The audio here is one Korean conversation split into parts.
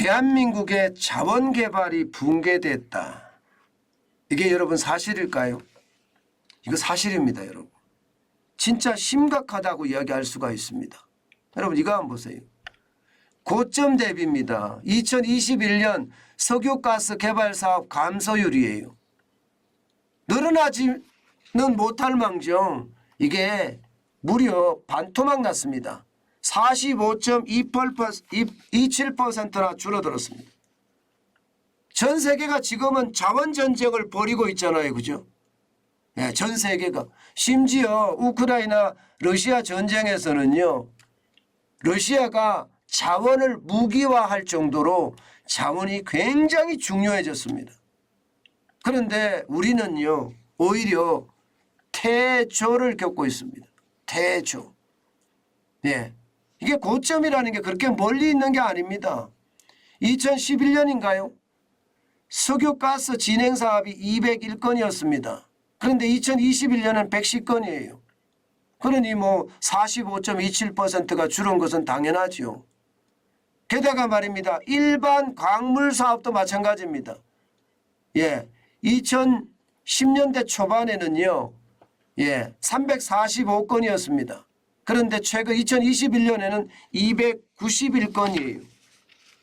대한민국의 자원 개발이 붕괴됐다. 이게 여러분 사실일까요? 이거 사실입니다, 여러분. 진짜 심각하다고 이야기할 수가 있습니다. 여러분 이거 한번 보세요. 고점 대비입니다. 2021년 석유가스 개발 사업 감소율이에요. 늘어나지는 못할 망정 이게 무려 반토막 났습니다. 45.27%나 줄어들었습니다. 전 세계가 지금은 자원 전쟁을 벌이고 있잖아요. 그죠? 네, 전 세계가. 심지어 우크라이나 러시아 전쟁에서는요. 러시아가 자원을 무기화할 정도로 자원이 굉장히 중요해졌습니다. 그런데 우리는요. 오히려 태조를 겪고 있습니다. 태조. 네. 이게 고점이라는 게 그렇게 멀리 있는 게 아닙니다. 2011년인가요? 석유가스 진행사업이 201건이었습니다. 그런데 2021년은 110건이에요. 그러니 뭐 45.27%가 줄은 것은 당연하죠. 게다가 말입니다. 일반 광물 사업도 마찬가지입니다. 예. 2010년대 초반에는요. 예. 345건이었습니다. 그런데 최근 2021년에는 291건이에요.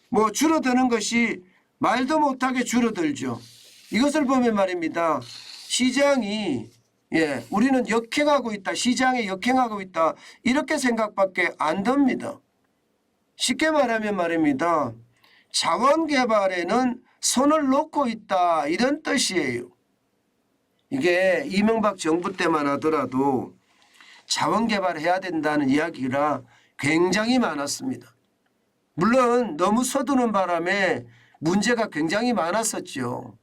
뭐 줄어드는 것이 말도 못하게 줄어들죠. 이것을 보면 말입니다. 시장이 우리는 역행하고 있다. 시장에 역행하고 있다. 이렇게 생각밖에 안 듭니다. 쉽게 말하면 말입니다. 자원 개발에는 손을 놓고 있다. 이런 뜻이에요. 이게 이명박 정부 때만 하더라도 자원 개발해야 된다는 이야기가 굉장히 많았습니다. 물론 너무 서두는 바람에 문제가 굉장히 많았었죠.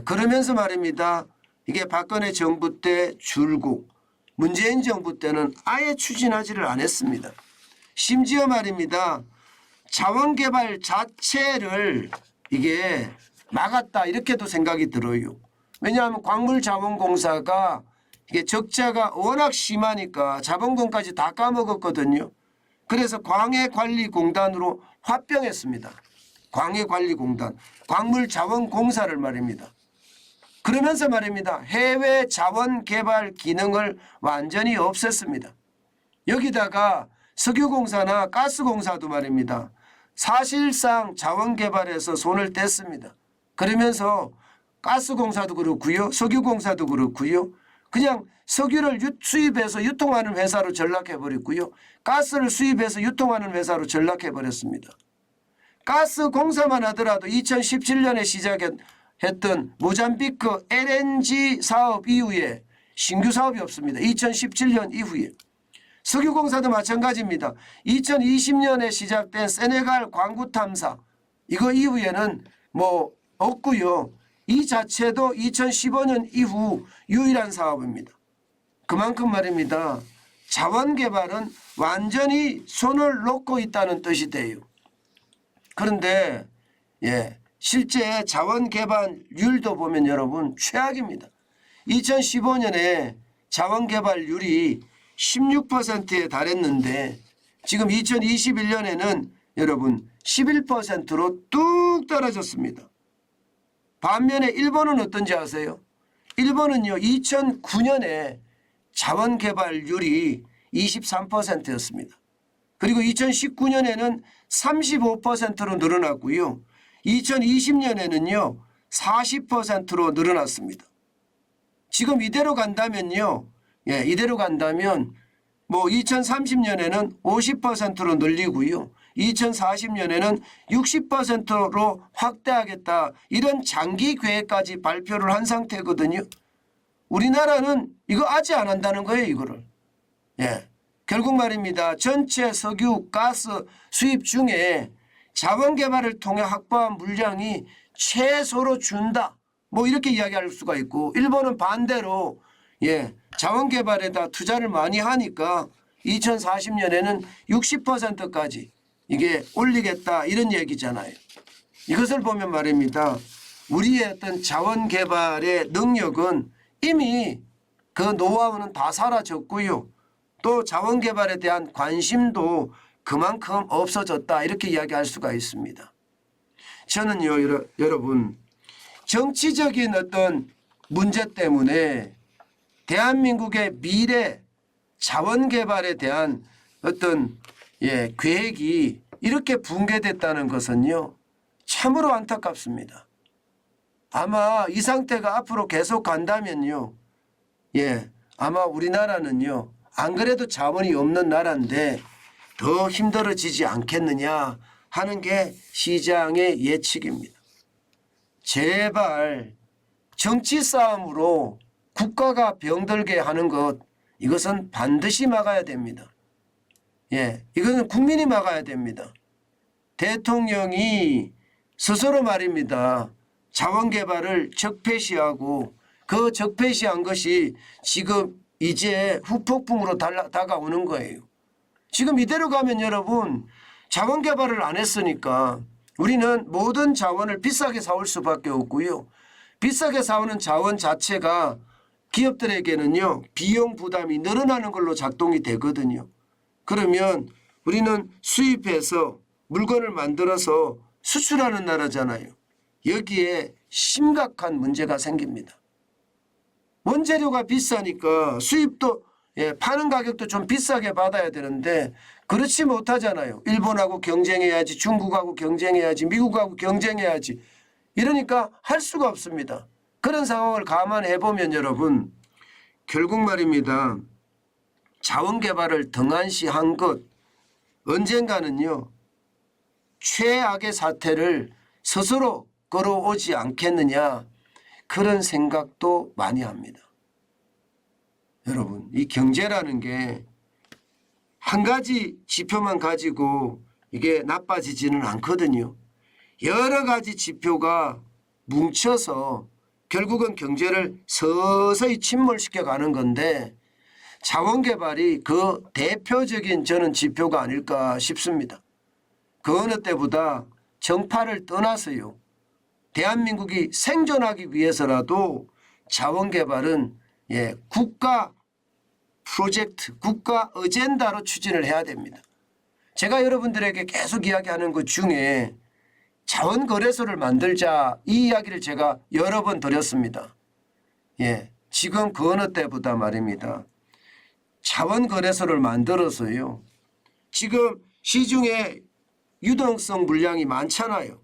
그러면서 말입니다. 이게 박근혜 정부 때 줄고 문재인 정부 때는 아예 추진하지를 않았습니다. 심지어 말입니다. 자원 개발 자체를 이게 막았다 이렇게도 생각이 들어요. 왜냐하면 광물자원공사가 이게 적자가 워낙 심하니까 자본금까지 다 까먹었거든요. 그래서 광해관리공단으로 합병했습니다. 광해관리공단, 광물자원공사를 말입니다. 그러면서 말입니다. 해외 자원 개발 기능을 완전히 없앴습니다. 여기다가 석유공사나 가스공사도 말입니다. 사실상 자원 개발에서 손을 뗐습니다. 그러면서 가스공사도 그렇고요. 석유공사도 그렇고요. 그냥 석유를 수입해서 유통하는 회사로 전락해버렸고요. 가스를 수입해서 유통하는 회사로 전락해버렸습니다. 가스공사만 하더라도 2017년에 시작했던 모잠비크 LNG 사업 이후에 신규 사업이 없습니다. 2017년 이후에. 석유공사도 마찬가지입니다. 2020년에 시작된 세네갈 광구 탐사 이거 이후에는 뭐 없고요. 이 자체도 2015년 이후 유일한 사업입니다. 그만큼 말입니다. 자원 개발은 완전히 손을 놓고 있다는 뜻이 돼요. 그런데 실제 자원 개발률도 보면 여러분 최악입니다. 2015년에 자원 개발률이 16%에 달했는데 지금 2021년에는 여러분 11%로 뚝 떨어졌습니다. 반면에 일본은 어떤지 아세요? 일본은요 2009년에 자원 개발률이 23%였습니다. 그리고 2019년에는 35%로 늘어났고요. 2020년에는요 40%로 늘어났습니다. 지금 이대로 간다면요. 이대로 간다면 뭐 2030년에는 50%로 늘리고요. 2040년에는 60%로 확대하겠다. 이런 장기 계획까지 발표를 한 상태거든요. 우리나라는 이거 아직 안 한다는 거예요. 이거를. 결국 말입니다. 전체 석유, 가스 수입 중에 자원 개발을 통해 확보한 물량이 최소로 준다. 뭐 이렇게 이야기할 수가 있고 일본은 반대로 자원 개발에다 투자를 많이 하니까 2040년에는 60%까지 이게 올리겠다 이런 얘기잖아요. 이것을 보면 말입니다. 우리의 어떤 자원 개발의 능력은 이미 그 노하우는 다 사라졌고요. 또 자원 개발에 대한 관심도 그만큼 없어졌다 이렇게 이야기할 수가 있습니다. 저는요, 여러분, 정치적인 어떤 문제 때문에 대한민국의 미래 자원 개발에 대한 어떤 계획이 이렇게 붕괴됐다는 것은요, 참으로 안타깝습니다. 아마 이 상태가 앞으로 계속 간다면요, 아마 우리나라는요, 안 그래도 자원이 없는 나라인데 더 힘들어지지 않겠느냐 하는 게 시장의 예측입니다. 제발 정치 싸움으로 국가가 병들게 하는 것, 이것은 반드시 막아야 됩니다. 이것은 국민이 막아야 됩니다. 대통령이 스스로 말입니다. 자원 개발을 적폐시하고 그 적폐시한 것이 지금 이제 후폭풍으로 다가오는 거예요. 지금 이대로 가면 여러분 자원 개발을 안 했으니까 우리는 모든 자원을 비싸게 사올 수밖에 없고요. 비싸게 사오는 자원 자체가 기업들에게는요, 비용 부담이 늘어나는 걸로 작동이 되거든요. 그러면 우리는 수입해서 물건을 만들어서 수출하는 나라잖아요. 여기에 심각한 문제가 생깁니다. 원재료가 비싸니까 수입도 파는 가격도 좀 비싸게 받아야 되는데 그렇지 못하잖아요. 일본하고 경쟁해야지, 중국하고 경쟁해야지, 미국하고 경쟁해야지. 이러니까 할 수가 없습니다. 그런 상황을 감안해 보면 여러분, 결국 말입니다. 자원 개발을 등한시한 것, 언젠가는요, 최악의 사태를 스스로 끌어오지 않겠느냐, 그런 생각도 많이 합니다. 여러분, 이 경제라는 게 한 가지 지표만 가지고 이게 나빠지지는 않거든요. 여러 가지 지표가 뭉쳐서 결국은 경제를 서서히 침몰시켜 가는 건데 자원개발이 그 대표적인 저는 지표가 아닐까 싶습니다. 그 어느 때보다 정파를 떠나서요, 대한민국이 생존하기 위해서라도 자원개발은 국가 프로젝트, 국가 어젠다로 추진을 해야 됩니다. 제가 여러분들에게 계속 이야기하는 것 중에 자원거래소를 만들자, 이 이야기를 제가 여러 번 드렸습니다. 지금 그 어느 때보다 말입니다. 자원거래소를 만들어서요, 지금 시중에 유동성 물량이 많잖아요.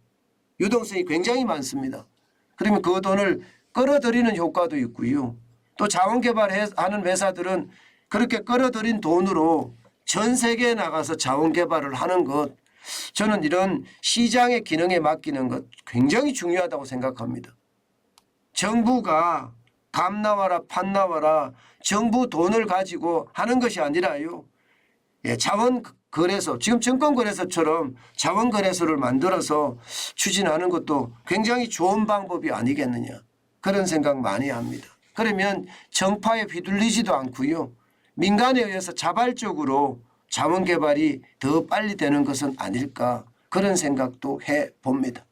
유동성이 굉장히 많습니다. 그러면 그 돈을 끌어들이는 효과도 있고요. 또 자원개발하는 회사들은 그렇게 끌어들인 돈으로 전 세계에 나가서 자원개발을 하는 것, 저는 이런 시장의 기능에 맡기는 것 굉장히 중요하다고 생각합니다. 정부가 감 나와라 판 나와라 정부 돈을 가지고 하는 것이 아니라요, 자원거래소, 지금 증권거래소처럼 자원거래소를 만들어서 추진하는 것도 굉장히 좋은 방법이 아니겠느냐, 그런 생각 많이 합니다. 그러면 정파에 휘둘리지도 않고요, 민간에 의해서 자발적으로 자원개발이 더 빨리 되는 것은 아닐까, 그런 생각도 해봅니다.